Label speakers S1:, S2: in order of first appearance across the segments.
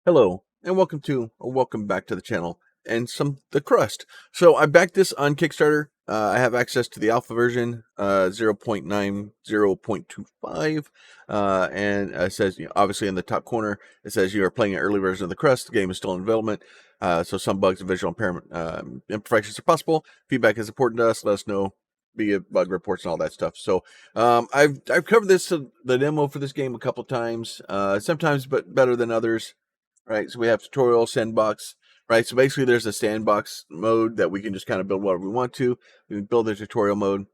S1: Hello, and welcome back to the channel and the Crust. So I backed this on Kickstarter. I have access to the alpha version, 0.90.25, and it says, obviously in the top corner, it says you are playing an early version of the Crust. The game is still in development, so some bugs and visual impairment imperfections are possible. Feedback is important to us. Let us know via bug reports and all that stuff. So I've covered the demo for this game a couple times, sometimes but better than others. Right, so we have tutorial, sandbox, right? So basically there's a sandbox mode that we can just kind of build whatever we want to. We can build a tutorial mode.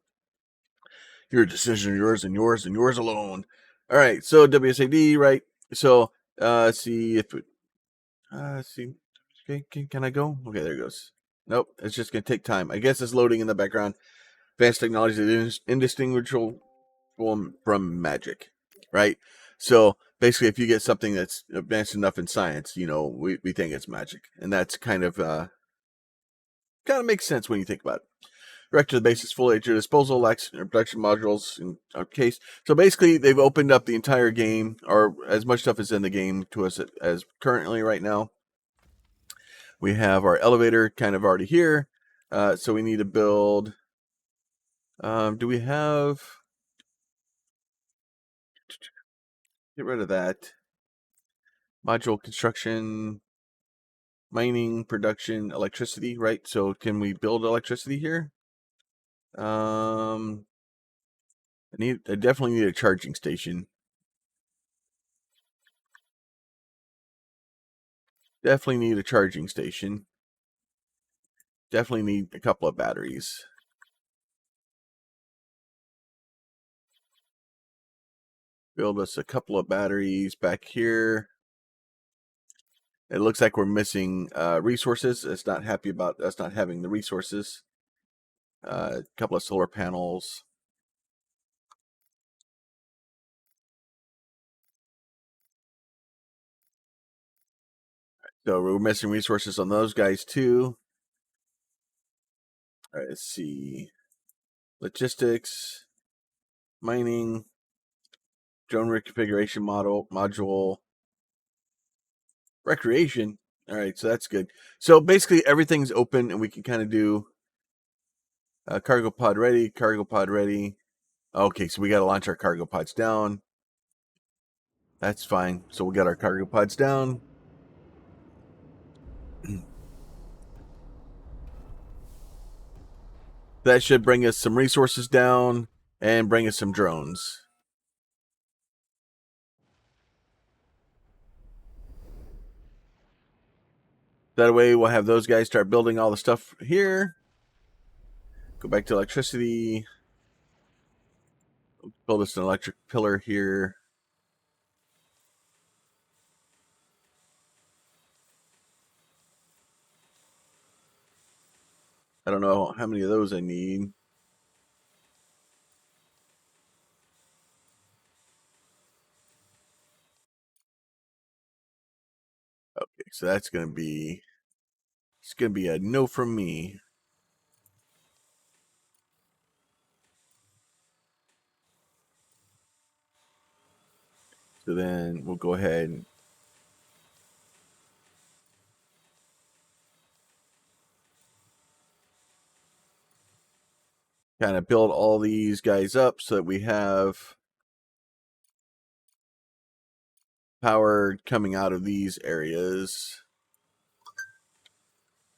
S1: Your decision, yours and yours and yours alone. All right, so WSAD, right? So let's see if it, let's see. Okay, can I go? Okay, there it goes. Nope, it's just gonna take time. I guess it's loading in the background. Advanced technology is indistinguishable from magic, right? So basically, if you get something that's advanced enough in science, we think it's magic, and that's kind of makes sense when you think about it. Direct to the base is fully at your disposal, lacks production modules in our case. So basically, they've opened up the entire game, or as much stuff is in the game to us as currently right now. We have our elevator kind of already here, so we need to build. Do we have? Get rid of that. Module construction, mining, production, electricity, right? So can we build electricity here? I definitely need a charging station. Definitely need a charging station. Definitely need a couple of batteries. Build us a couple of batteries back here. It looks like we're missing resources. It's not happy about us not having the resources. A couple of solar panels. So we're missing resources on those guys too. All right, let's see. Logistics, mining, drone reconfiguration module, recreation. All right, so that's good. So basically everything's open and we can kind of do cargo pod ready, cargo pod ready. Okay, so we got to launch our cargo pods down. That's fine. So we got our cargo pods down. That should bring us some resources down and bring us some drones. That way we'll have those guys start building all the stuff here. Go back to electricity. Build us an electric pillar here. I don't know how many of those I need. Okay, so that's going to be, it's going to be a no from me. So then we'll go ahead and kind of build all these guys up so that we have power coming out of these areas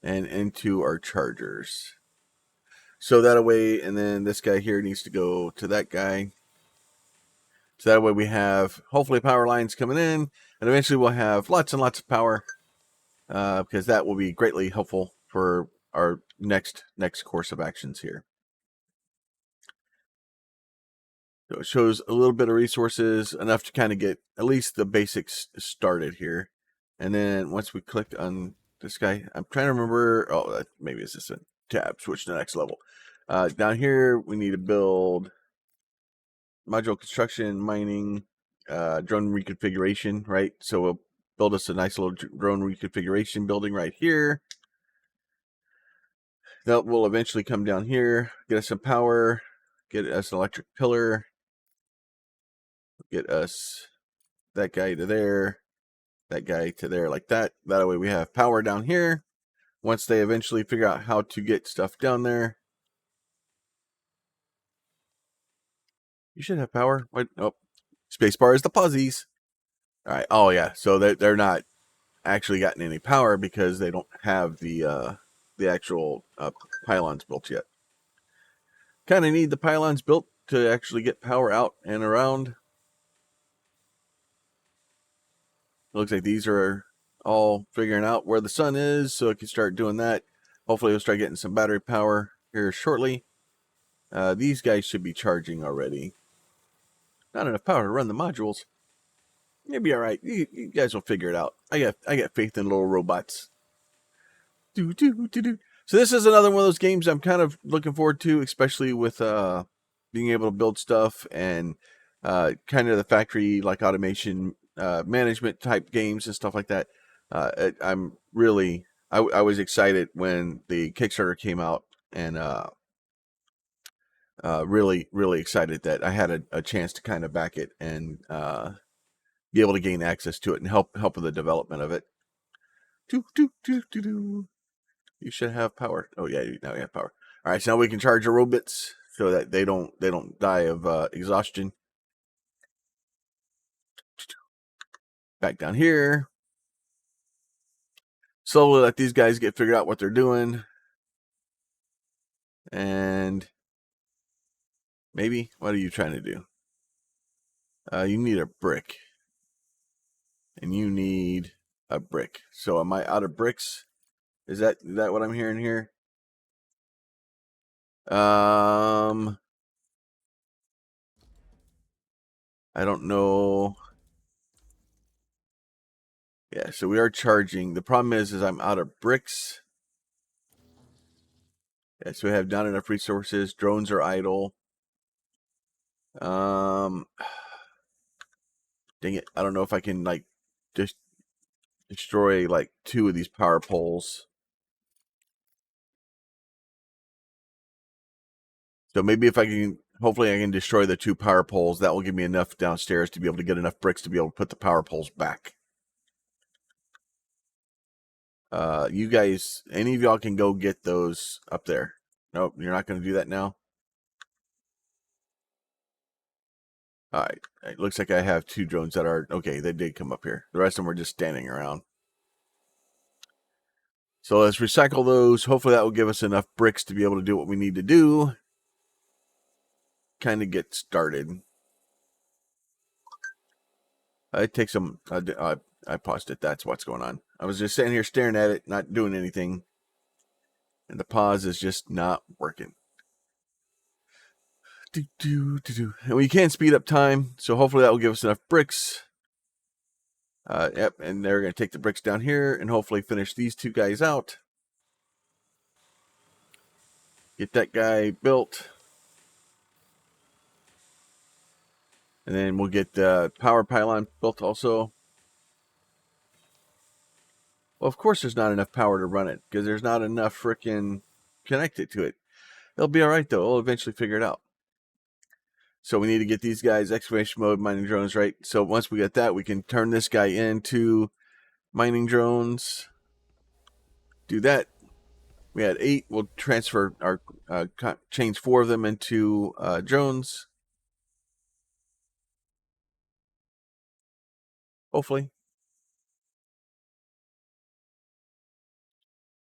S1: and into our chargers. So that way, and then this guy here needs to go to that guy. So that way we have hopefully power lines coming in, and eventually we'll have lots and lots of power, because that will be greatly helpful for our next course of actions here. So it shows a little bit of resources, enough to kind of get at least the basics started here. And then once we click on this guy, I'm trying to remember, oh, maybe it's just a tab, switch to the next level. Down here, we need to build module construction, mining, drone reconfiguration, right? So we'll build us a nice little drone reconfiguration building right here. That will eventually come down here, get us some power, get us an electric pillar, get us that guy to there, that guy to there like that. That way we have power down here. Once they eventually figure out how to get stuff down there. You should have power. What? Oh, spacebar is the pausies. All right. Oh yeah. So they're not actually gotten any power because they don't have the actual pylons built yet. Kind of need the pylons built to actually get power out and around. Looks like these are all figuring out where the sun is, so it can start doing that. Hopefully, we'll start getting some battery power here shortly. These guys should be charging already. Not enough power to run the modules. You'll be all right. You guys will figure it out. I got faith in little robots. Do do do do. So this is another one of those games I'm kind of looking forward to, especially with being able to build stuff and kind of the factory like automation management type games and stuff like that. I'm really I was excited when the Kickstarter came out, and really excited that I had a chance to kind of back it and be able to gain access to it and help with the development of it. Do do do do do. You should have power. Oh yeah, now you have power. All right, so now we can charge our robots so that they don't die of exhaustion. Back down here. Slowly let these guys get figured out what they're doing. And maybe, what are you trying to do? You need a brick. And you need a brick. So am I out of bricks? Is that what I'm hearing here? I don't know. Yeah, so we are charging. The problem is I'm out of bricks. Yeah, so we have not enough resources. Drones are idle. Dang it. I don't know if I can like just destroy like 2 of these power poles. So maybe if I can, hopefully I can destroy the 2 power poles. That will give me enough downstairs to be able to get enough bricks to be able to put the power poles back. You guys, any of y'all can go get those up there. Nope, you're not going to do that now. All right. It looks like I have 2 drones that are, okay, they did come up here. The rest of them are just standing around. So let's recycle those. Hopefully that will give us enough bricks to be able to do what we need to do. Kind of get started. It takes some, I paused it. That's what's going on. I was just sitting here staring at it, not doing anything. And the pause is just not working. And we can speed up time. So hopefully that will give us enough bricks. Yep, and they're going to take the bricks down here and hopefully finish these 2 guys out. Get that guy built. And then we'll get the power pylon built also. Well, of course there's not enough power to run it because there's not enough freaking connected to it. It'll be all right, though. We'll eventually figure it out. So we need to get these guys excavation mode, mining drones, right? So once we get that, we can turn this guy into mining drones. Do that. We had 8. We'll transfer our, change 4 of them into drones. Hopefully.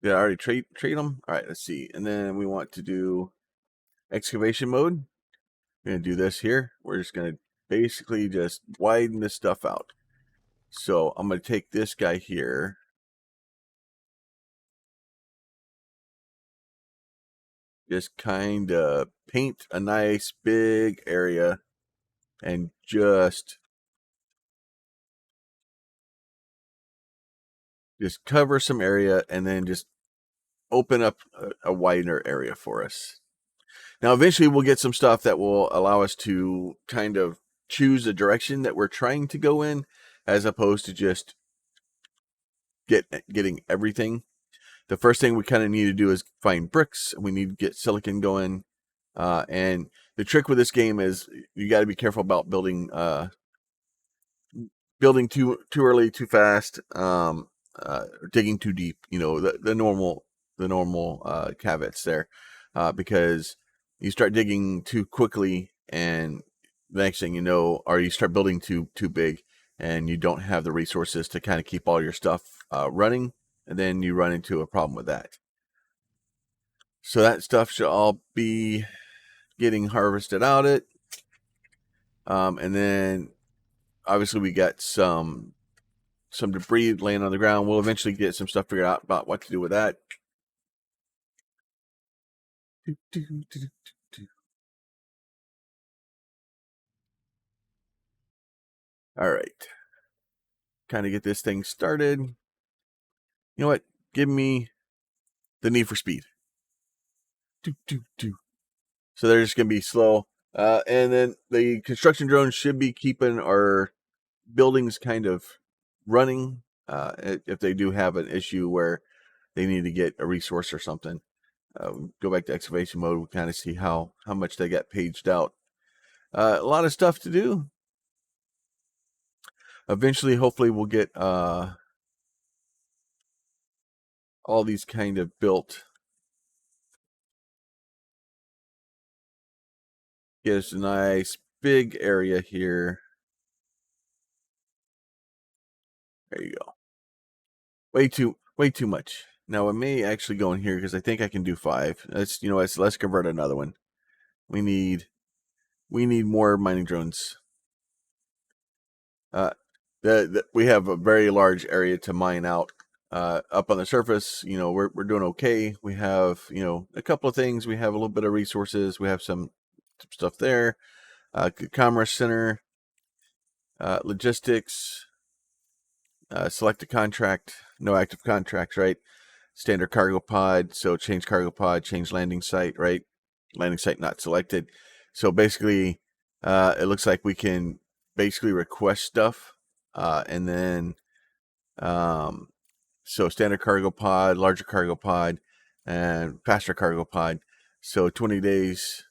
S1: Did I already trade them? All right, let's see. And then we want to do excavation mode. We're going to do this here. We're just going to basically just widen this stuff out. So I'm going to take this guy here. Just kind of paint a nice big area and just cover some area and then just open up a wider area for us. Now, eventually we'll get some stuff that will allow us to kind of choose the direction that we're trying to go in, as opposed to just getting everything. The first thing we kind of need to do is find bricks. We need to get silicon going. And the trick with this game is you got to be careful about building building too early, too fast, digging too deep. The normal caveats there, because you start digging too quickly, and the next thing you know, or you start building too big, and you don't have the resources to kind of keep all your stuff running, and then you run into a problem with that. So that stuff should all be getting harvested out. And then obviously we got some debris laying on the ground. We'll eventually get some stuff figured out about what to do with that. All right. Kind of get this thing started. You know what? Give me the Need for Speed. So they're just going to be slow. And then the construction drones should be keeping our buildings kind of running if they do have an issue where they need to get a resource or something. Go back to excavation mode. We kind of see how much they got paged out. A lot of stuff to do. Eventually, hopefully, we'll get all these kind of built. Get us a nice big area here. There you go. Way too much. Now I may actually go in here because I think I can do 5. Let's convert another one. We need more mining drones. We have a very large area to mine out. Up on the surface, we're doing okay. We have, a couple of things. We have a little bit of resources. We have some stuff there. Commerce center, logistics, select a contract, no active contracts, right? Standard cargo pod. So change cargo pod, change landing site, right? Landing site not selected. So basically, it looks like we can basically request stuff, and then, so standard cargo pod, larger cargo pod, and faster cargo pod. So 20 days.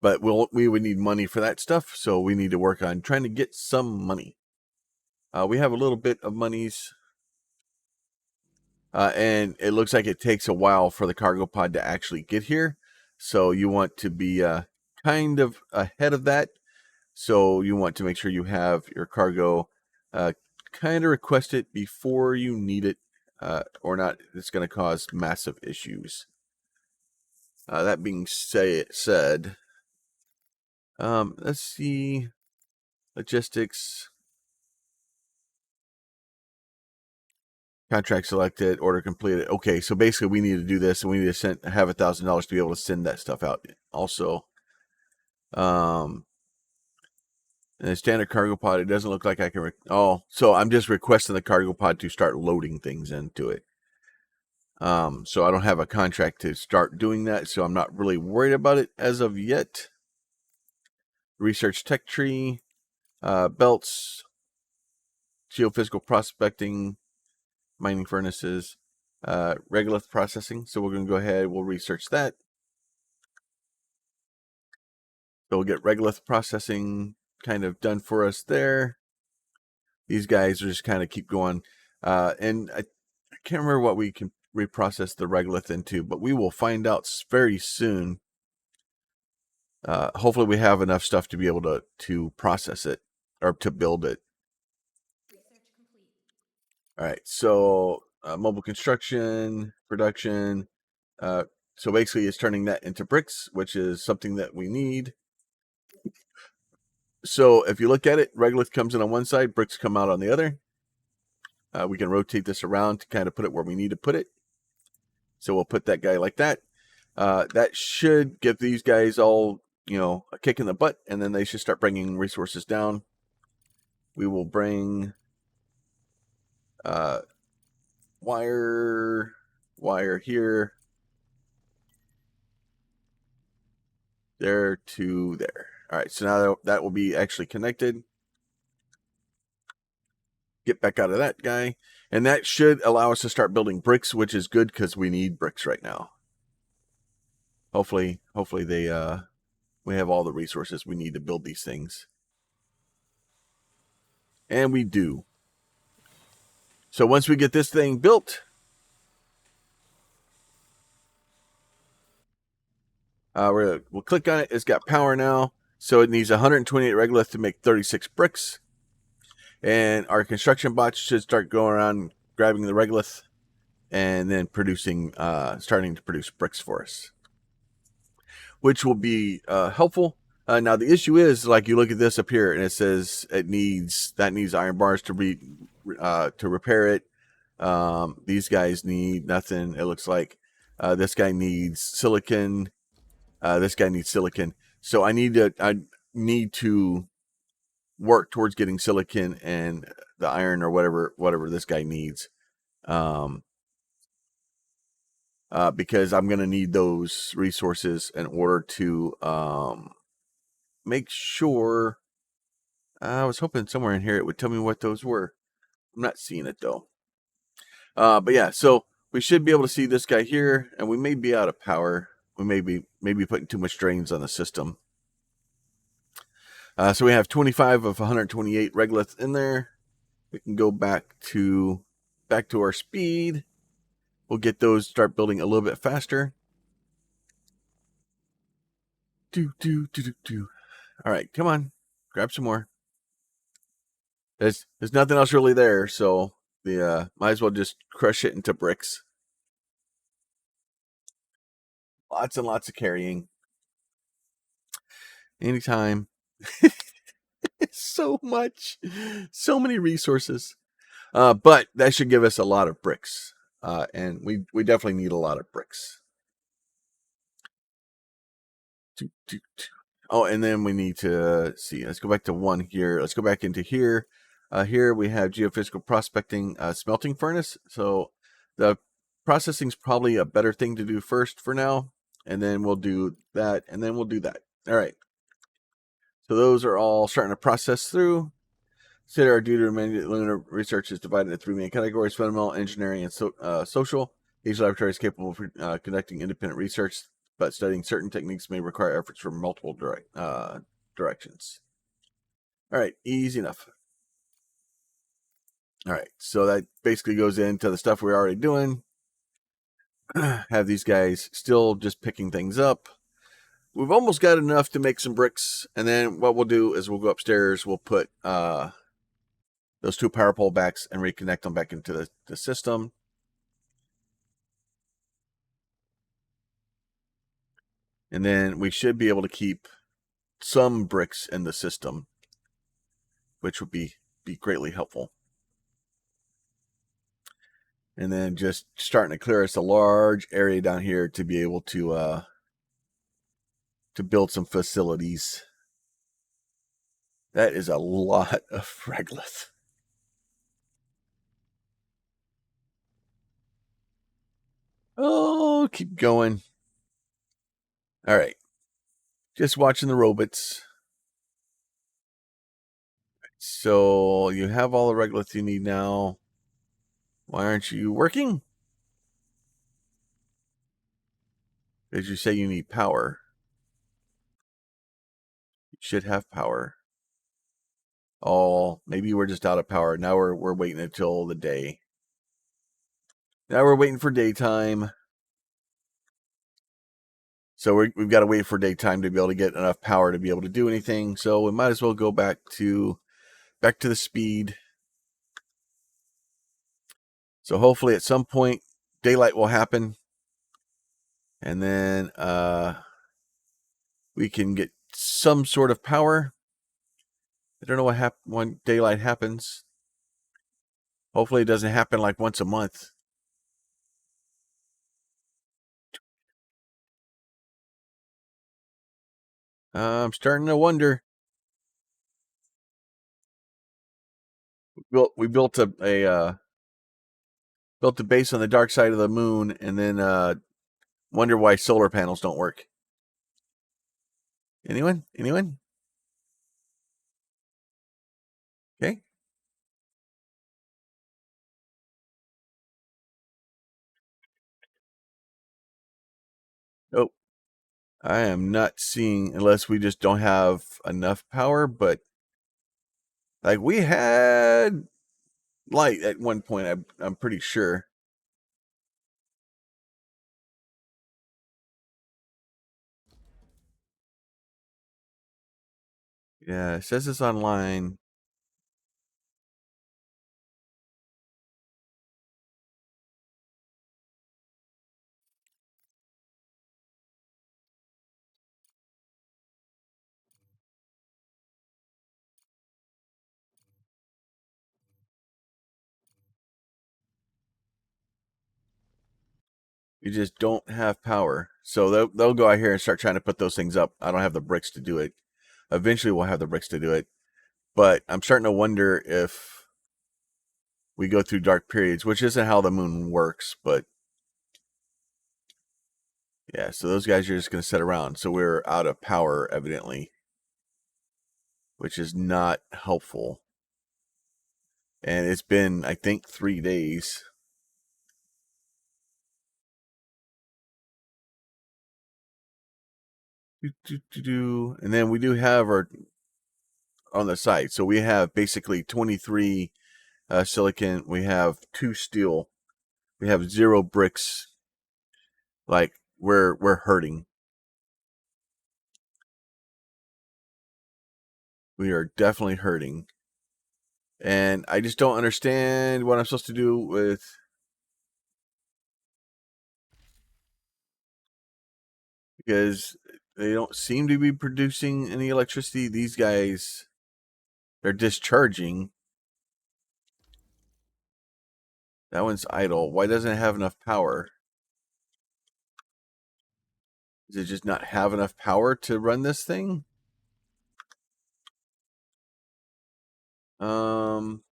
S1: But we would need money for that stuff, so we need to work on trying to get some money. We have a little bit of monies, and it looks like it takes a while for the cargo pod to actually get here. So you want to be kind of ahead of that. So you want to make sure you have your cargo kind of request it before you need it, or not. It's going to cause massive issues. That being said, let's see. Logistics. Contract selected, order completed. Okay, so basically we need to do this, and we need to have $1,000 to be able to send that stuff out. Also, and the standard cargo pod, it doesn't look like I can. So I'm just requesting the cargo pod to start loading things into it. So I don't have a contract to start doing that, so I'm not really worried about it as of yet. Research tech tree, belts, geophysical prospecting, mining furnaces, regolith processing. So we're going to go ahead, we'll research that. So we'll get regolith processing kind of done for us there. These guys will just kind of keep going. And I can't remember what we can reprocess the regolith into, but we will find out very soon. Hopefully we have enough stuff to be able to process it or to build it. All right, so mobile construction, production. So basically it's turning that into bricks, which is something that we need. So if you look at it, regolith comes in on one side, bricks come out on the other. We can rotate this around to kind of put it where we need to put it. So we'll put that guy like that. That should give these guys all, a kick in the butt, and then they should start bringing resources down. We will bring wire here, there to there. All right, so now that will be actually connected. Get back out of that guy. And that should allow us to start building bricks, which is good because we need bricks right now. Hopefully we have all the resources we need to build these things. And we do. So once we get this thing built, we'll click on it. It's got power now. So it needs 128 regolith to make 36 bricks. And our construction bots should start going around grabbing the regolith and then starting to produce bricks for us, which will be helpful. Now the issue is, like, you look at this up here and it says that needs iron bars to repair it. These guys need nothing. It looks like this guy needs silicon. This guy needs silicon. So I need to work towards getting silicon and the iron or whatever this guy needs. Because I'm going to need those resources in order to make sure. I was hoping somewhere in here it would tell me what those were. I'm not seeing it though. But yeah, so we should be able to see this guy here, and we may be out of power. We may be putting too much drains on the system. So we have 25 of 128 regolith in there. We can go back to our speed. We'll get those, start building a little bit faster. All right, come on, grab some more. There's nothing else really there, so the might as well just crush it into bricks. Lots and lots of carrying. Anytime. So much. So many resources. But that should give us a lot of bricks. And we definitely need a lot of bricks. Oh, and then we need to see. Let's go back to one here. Let's go back into here. Here we have geophysical prospecting smelting furnace. So the processing is probably a better thing to do first for now. And then we'll do that. And then we'll do that. All right. So those are all starting to process through. Consider our duty to remain lunar research is divided into three main categories: fundamental, engineering, and social. Each laboratory is capable of conducting independent research, but studying certain techniques may require efforts from multiple directions. All right, easy enough. All right, so that basically goes into the stuff we're already doing. Have these guys still just picking things up. We've almost got enough to make some bricks, and then what we'll do is we'll go upstairs. We'll put those two power pole backs and reconnect them back into the system. And then we should be able to keep some bricks in the system, which would be greatly helpful. And then just starting to clear us a large area down here to be able to build some facilities. That is a lot of regolith. Oh, keep going. All right. Just watching the robots. So you have all the regolith you need now. Why aren't you working? Did you say you need power? You should have power. Oh, maybe we're just out of power. Now we're waiting until the day. Now we're waiting for daytime. So we've got to wait for daytime to be able to get enough power to be able to do anything. So we might as well go back to the speed. So hopefully at some point daylight will happen, and then we can get some sort of power. I don't know what happens when daylight happens. Hopefully it doesn't happen like once a month. I'm starting to wonder. We built a base on the dark side of the moon, and then wonder why solar panels don't work. Anyone? Okay. Oh, I am not seeing, unless we just don't have enough power, but Like we had light at one point. I'm pretty sure. Yeah, it says it's online. You just don't have power. So they'll go out here and start trying to put those things up. I don't have the bricks to do it. Eventually, we'll have the bricks to do it. But I'm starting to wonder if we go through dark periods, which isn't how the moon works. But yeah, so those guys are just going to sit around. So we're out of power, evidently, which is not helpful. And it's been, I think, 3 days. And then we do have our on the site. So we have basically 23 silicon. We have 2 steel. We have 0 bricks. Like we're hurting. We are definitely hurting. And I just don't understand what I'm supposed to do with, because they don't seem to be producing any electricity. These guys, they're discharging. That one's idle. Why doesn't it have enough power? Does it just not have enough power to run this thing? Um,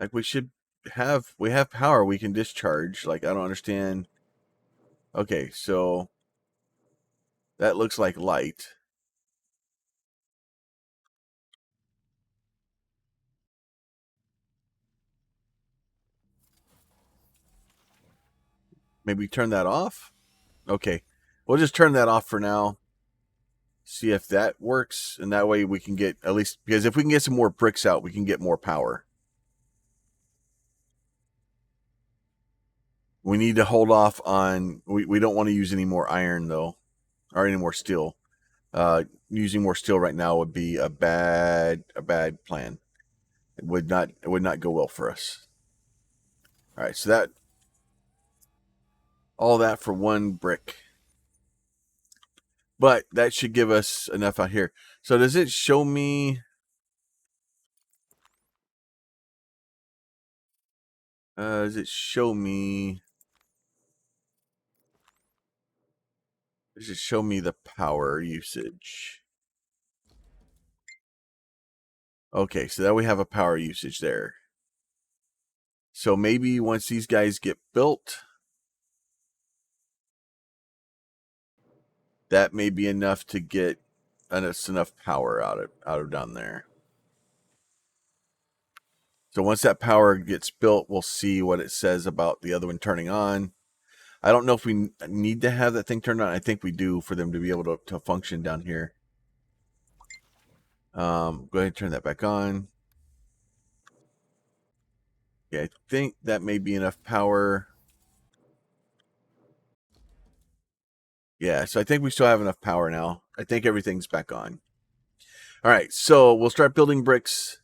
S1: like we have power we can discharge. Like I don't understand. Okay, so that looks like light. Maybe turn that off? Okay. We'll just turn that off for now. See if that works, and that way we can get at least, because if we can get some more bricks out, we can get more power. We need to hold off on, we don't want to use any more iron though, or any more steel. Using more steel right now would be a bad plan. It would not go well for us. All right, so that all that for 1 brick. But that should give us enough out here. So does it show me? Does it show me? Does it show me the power usage? Okay, so that we have a power usage there. So maybe once these guys get built, that may be enough to get enough power out of down there. So once that power gets built, we'll see what it says about the other one turning on. I don't know if we need to have that thing turned on. I think we do for them to be able to function down here. Go ahead and turn that back on. Yeah, I think that may be enough power. Yeah, so I think we still have enough power now. I think everything's back on. All right, so we'll start building bricks.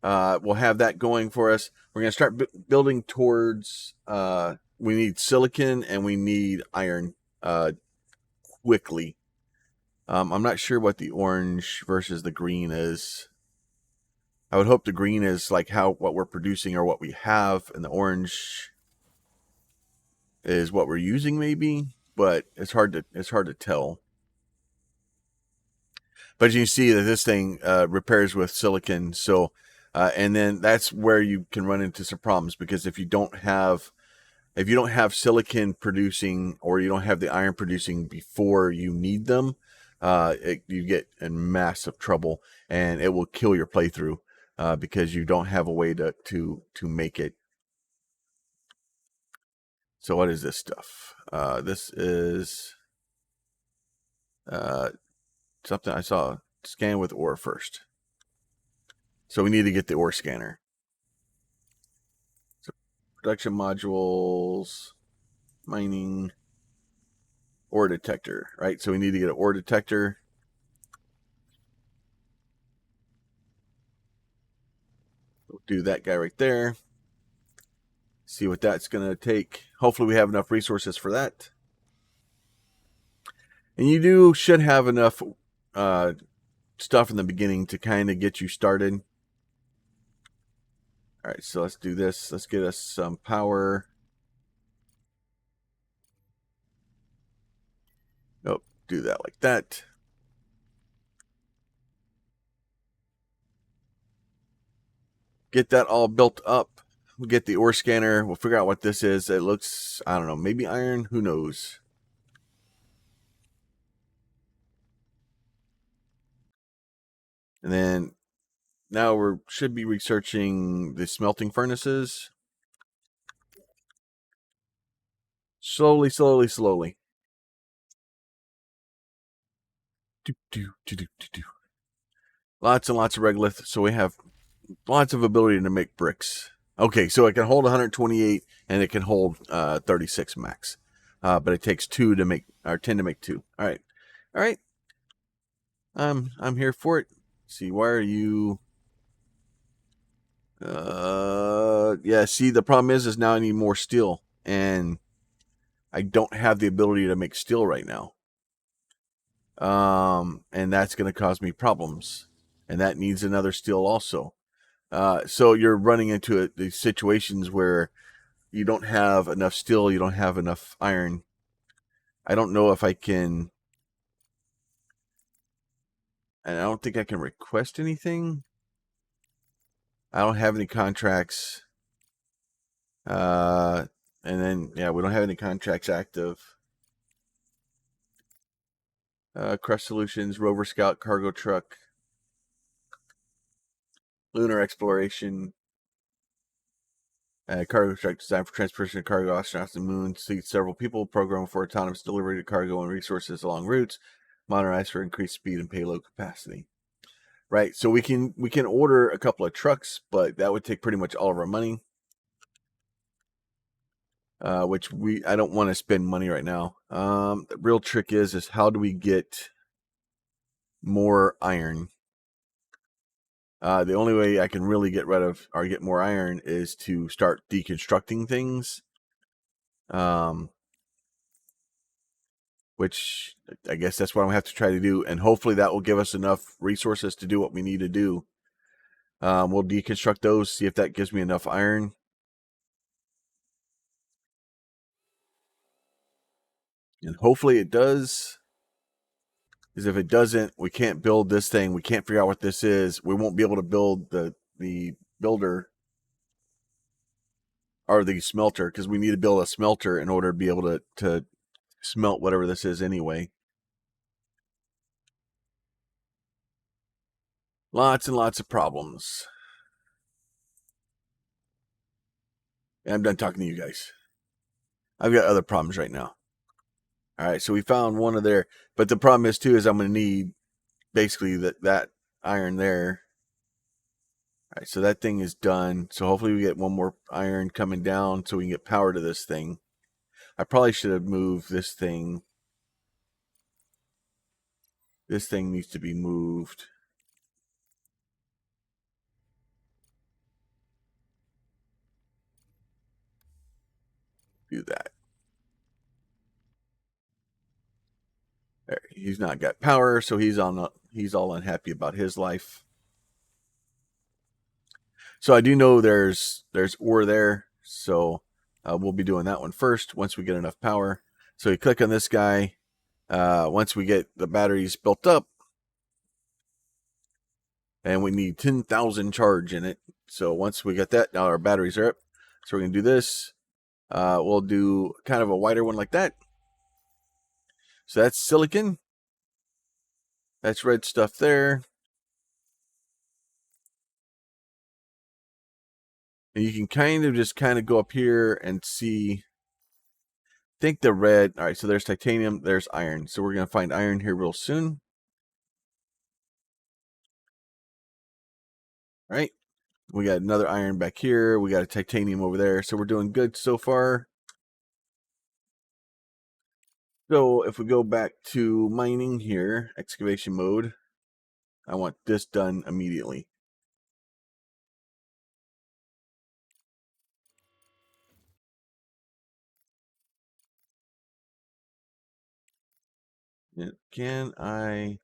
S1: We'll have that going for us. We're going to start building towards, we need silicon and we need iron quickly. I'm not sure what the orange versus the green is. I would hope the green is like what we're producing or what we have, and the orange is what we're using maybe, but it's hard to tell. But you see that this thing repairs with silicon, so and then that's where you can run into some problems, because if you don't have silicon producing, or you don't have the iron producing before you need them, you get in massive trouble, and it will kill your playthrough because you don't have a way to make it. So what is this stuff? This is something I saw. Scan with ore first. So we need to get the ore scanner. So production modules, mining, ore detector, right? So we need to get an ore detector. We'll do that guy right there. See what that's going to take. Hopefully we have enough resources for that. And you should have enough stuff in the beginning to kind of get you started. All right, so let's do this. Let's get us some power. Nope, do that like that. Get that all built up. We'll get the ore scanner. We'll figure out what this is. It looks, I don't know, maybe iron. Who knows? And then now we should be researching the smelting furnaces. Slowly, slowly, slowly. Lots and lots of regolith. So we have lots of ability to make bricks. Okay, so it can hold 128 and it can hold 36 max. But it takes 2 to make, or 10 to make 2. All right. All right. I'm here for it. Let's see, why are you? Yeah, see, the problem is now I need more steel. And I don't have the ability to make steel right now. And that's going to cause me problems. And that needs another steel also. So you're running into these situations where you don't have enough steel, you don't have enough iron. I don't know if I can, and I don't think I can request anything. I don't have any contracts. And then, yeah, we don't have any contracts active. Crust Solutions, Rover Scout, Cargo Truck, Lunar Exploration, cargo truck designed for transportation of cargo, astronauts to the moon, seats several people, programmed for autonomous delivery of cargo and resources along routes, modernized for increased speed and payload capacity. Right, so we can order a couple of trucks, but that would take pretty much all of our money, which I don't want to spend money right now. The real trick is how do we get more iron? The only way I can really get rid of or get more iron is to start deconstructing things. Which I guess that's what I'm have to try to do, and hopefully that will give us enough resources to do what we need to do. We'll deconstruct those, see if that gives me enough iron. And hopefully it does. Because if it doesn't, we can't build this thing. We can't figure out what this is. We won't be able to build the builder or the smelter, because we need to build a smelter in order to be able to smelt whatever this is anyway. Lots and lots of problems. And I'm done talking to you guys. I've got other problems right now. All right, so we found one of there, but the problem is too is I'm going to need basically that iron there. All right, so that thing is done. So hopefully we get one more iron coming down so we can get power to this thing. I probably should have moved this thing. This thing needs to be moved. Do that. There, he's not got power, so he's all unhappy about his life. So I do know there's ore there, so we'll be doing that one first once we get enough power. So you click on this guy. Once we get the batteries built up, and we need 10,000 charge in it. So once we get that, now our batteries are up. So we're going to do this. We'll do kind of a wider one like that. So that's silicon. That's red stuff there. And you can kind of go up here and see think the red, all right, so there's titanium, there's iron. So we're going to find iron here real soon. All right. We got another iron back here. We got a titanium over there. So we're doing good so far. So if we go back to mining here, excavation mode, I want this done immediately. Can I?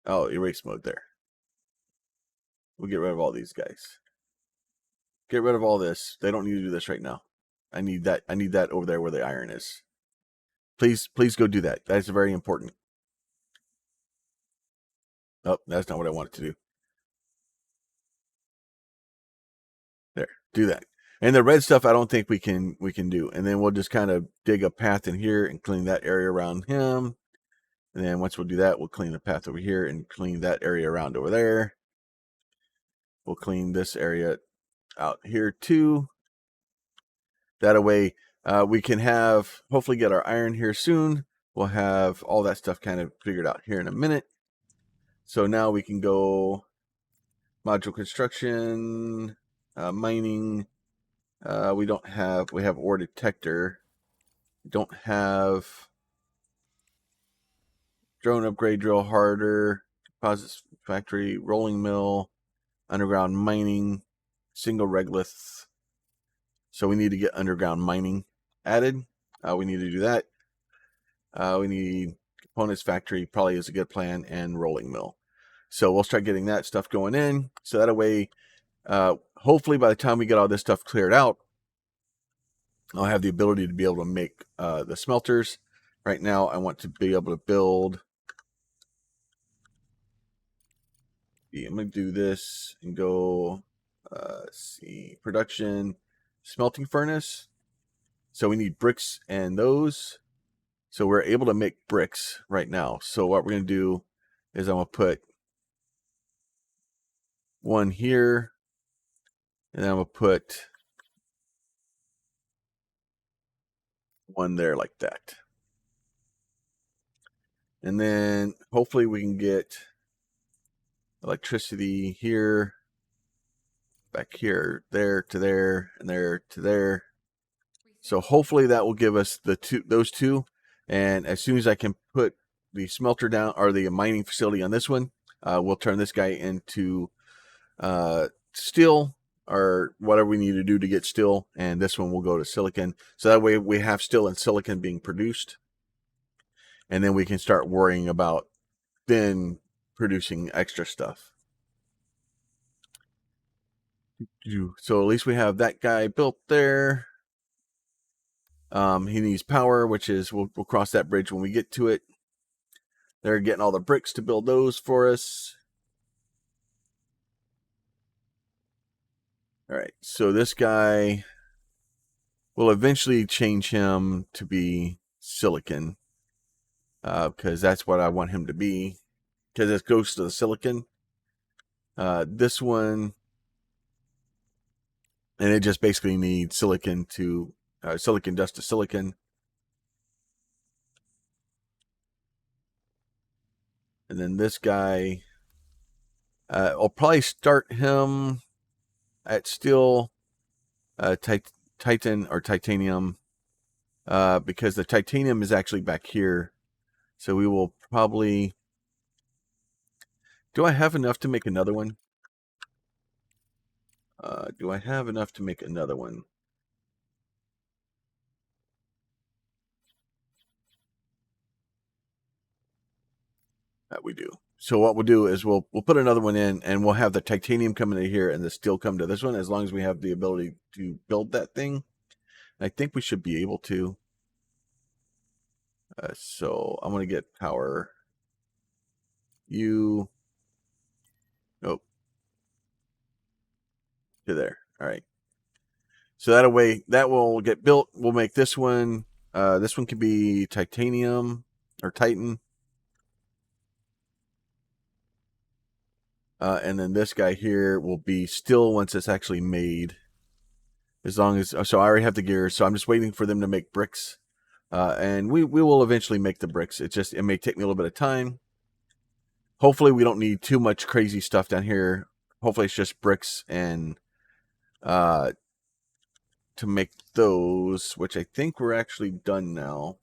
S1: Oh, erase mode there. We'll get rid of all these guys. Get rid of all this. They don't need to do this right now. I need that. I need that over there where the iron is. Please go do that. That's very important. Oh, that's not what I wanted to do. There, do that. And the red stuff, I don't think we can do. And then we'll just kind of dig a path in here and clean that area around him. And then once we'll do that, we'll clean the path over here and clean that area around over there. We'll clean this area out here too. That way we can have, hopefully get our iron here soon. We'll have all that stuff kind of figured out here in a minute. So now we can go module construction, mining. We have ore detector. We don't have drone upgrade, drill harder, deposits factory, rolling mill, underground mining, single regolith. So we need to get underground mining added. We need to do that. We need components factory, probably is a good plan, and rolling mill. So we'll start getting that stuff going in. So that way, hopefully by the time we get all this stuff cleared out, I'll have the ability to be able to make the smelters. Right now, I want to be able to build. I'm going to do this and go, see, production, smelting furnace. So we need bricks and those. So we're able to make bricks right now. So what we're going to do is I'm going to put one here, and then I'm going to put one there like that. And then hopefully we can get electricity here, back here, there to there, and there to there. So hopefully that will give us those two. And as soon as I can put the smelter down, or the mining facility on this one, we'll turn this guy into steel, or whatever we need to do to get steel, and this one will go to silicon. So that way we have steel and silicon being produced, and then we can start worrying about then producing extra stuff. So at least we have that guy built there. He needs power, which is, we'll cross that bridge when we get to it. They're getting all the bricks to build those for us. All right, so this guy, will eventually change him to be silicon, because that's what I want him to be, because it goes to the silicon. This one, and it just basically needs silicon to silicon dust to silicon. And then this guy, I'll probably start him at steel, titan or titanium, because the titanium is actually back here. So we will probably, do I have enough to make another one? Do I have enough to make another one? We do. So what we'll do is we'll put another one in, and we'll have the titanium come into here and the steel come to this one, as long as we have the ability to build that thing. I think we should be able to. So I'm going to get power. You. Nope. To there. All right. So that way, that will get built. We'll make this one. This one can be titanium or titan. And then this guy here will be steel once it's actually made. As long as, so I already have the gears, so I'm just waiting for them to make bricks And we will eventually make the bricks. It may take me a little bit of time. Hopefully we don't need too much crazy stuff down here. Hopefully it's just bricks and to make those, which I think we're actually done now.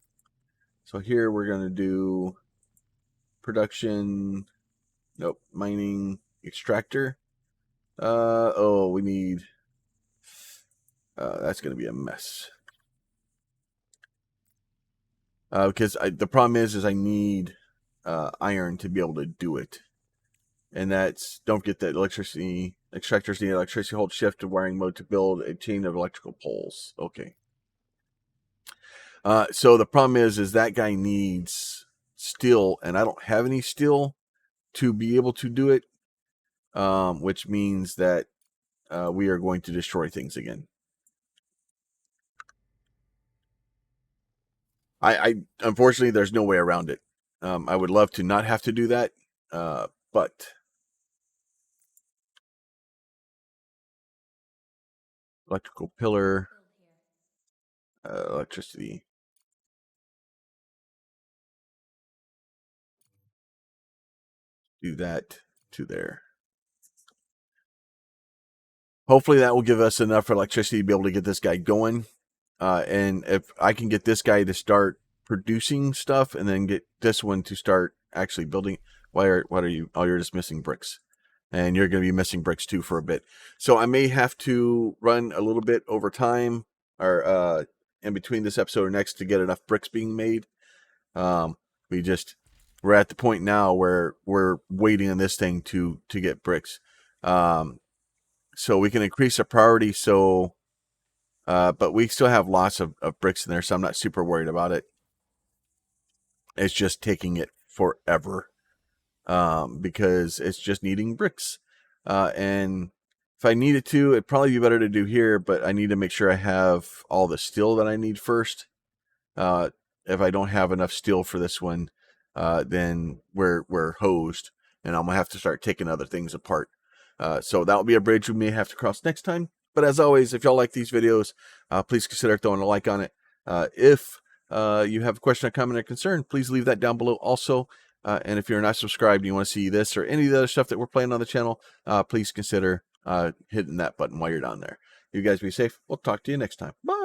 S1: So here we're going to do production, nope, mining, extractor. Oh, we need, that's going to be a mess. Because the problem is I need iron to be able to do it. And that's, don't get that electricity, extractors need electricity, hold shift to wiring mode to build a chain of electrical poles. Okay. So the problem is that guy needs steel, and I don't have any steel to be able to do it, which means that we are going to destroy things again. I unfortunately, there's no way around it. I would love to not have to do that, but electrical pillar, electricity. Do that to there. Hopefully that will give us enough electricity to be able to get this guy going. And if I can get this guy to start producing stuff and then get this one to start actually building, what are you? Oh, you're just missing bricks. And you're going to be missing bricks too for a bit. So I may have to run a little bit over time or in between this episode or next to get enough bricks being made. We're at the point now where we're waiting on this thing to get bricks. So we can increase our priority. So, but we still have lots of bricks in there, so I'm not super worried about it. It's just taking it forever because it's just needing bricks. And if I needed to, it'd probably be better to do here, but I need to make sure I have all the steel that I need first. If I don't have enough steel for this one, then we're hosed, and I'm gonna have to start taking other things apart. So that will be a bridge we may have to cross next time. But as always, if y'all like these videos, please consider throwing a like on it. If you have a question, a comment, or concern, please leave that down below also. And if you're not subscribed and you want to see this or any of the other stuff that we're playing on the channel, please consider hitting that button while you're down there. You guys be safe. We'll talk to you next time. Bye.